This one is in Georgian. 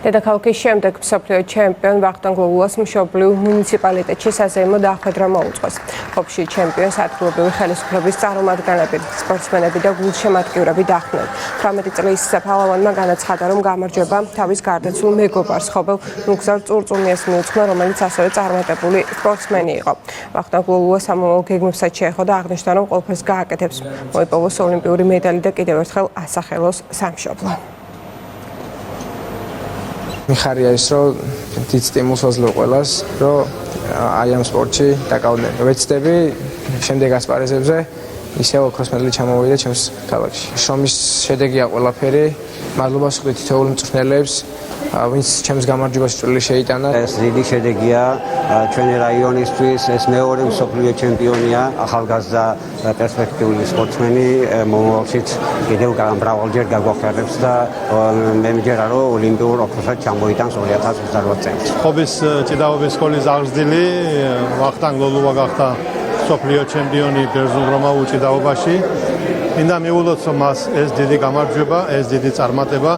დედაქალაქის შემდეგ მსოფლიო ჩემპიონ ვახტანგ ლოლუას მშობლიურ მუნიციპალიტეტში საზეიმო დახვედრა მოუწყვეს. ხობში ჩემპიონს ადგილობრივი ხელისუფლების წარმომადგენლები, სპორტსმენები და გულშემატკივრები დახვდნენ. 18 წლის ფალავანმა განაცხადა, რომ გამარჯვება თავის გარდაცულ მეგობარს ხობელ ნუგზარ წურწუმიას მიუძღვნა, რომელიც ასევე წარმატებული სპორტსმენი იყო. ვახტანგ ლოლუა სამომავლო გეგმებსაც შეეხო და აღნიშნა, რომ ყველაფერს გააკეთებს. მოიპოვოს ოლიმპიური მედალი და კიდევ ერთხელ ასახელოს სამშობლო. მიხარია ის, რომ დიდ სტიმულს ვაძლევ ყველას, რომ აი ამ სპორტში დაკავდნენ. ვეცდები შემდეგ ასპარეზებზე ისევ ოქროს მედალი ჩამოვიდა ჩემს ქალაქში. შრომის შედეგია ყველაფერი. მადლობას ვუხდით თითოეულ მწვრთნელებს, ვინც ჩემს გამარჯვებას წვლილი შეიტანა. ეს დიდი შედეგია ჩვენი რაიონისთვის, ეს მეორე მსოფლიო ჩემპიონია, ახალგაზრდა პერსპექტიული სპორტსმენი, მომავალშიც კიდევ მრავალჯერ გაგვახარებს და მე მჯერა, რომ ოლიმპიურ ოქროსაც ჩამოიტანს 2028 წელს. ხობის ჭიდაობის სკოლის აღზრდილი ვახტანგ ლოლუა გახდა მსოფლიო ჩემპიონი ბერძნულ-რომაულ ჭიდაობაში. მინდა მივულოთ, რომ მას ეს დიდი გამარჯვება, ეს დიდი წარმატება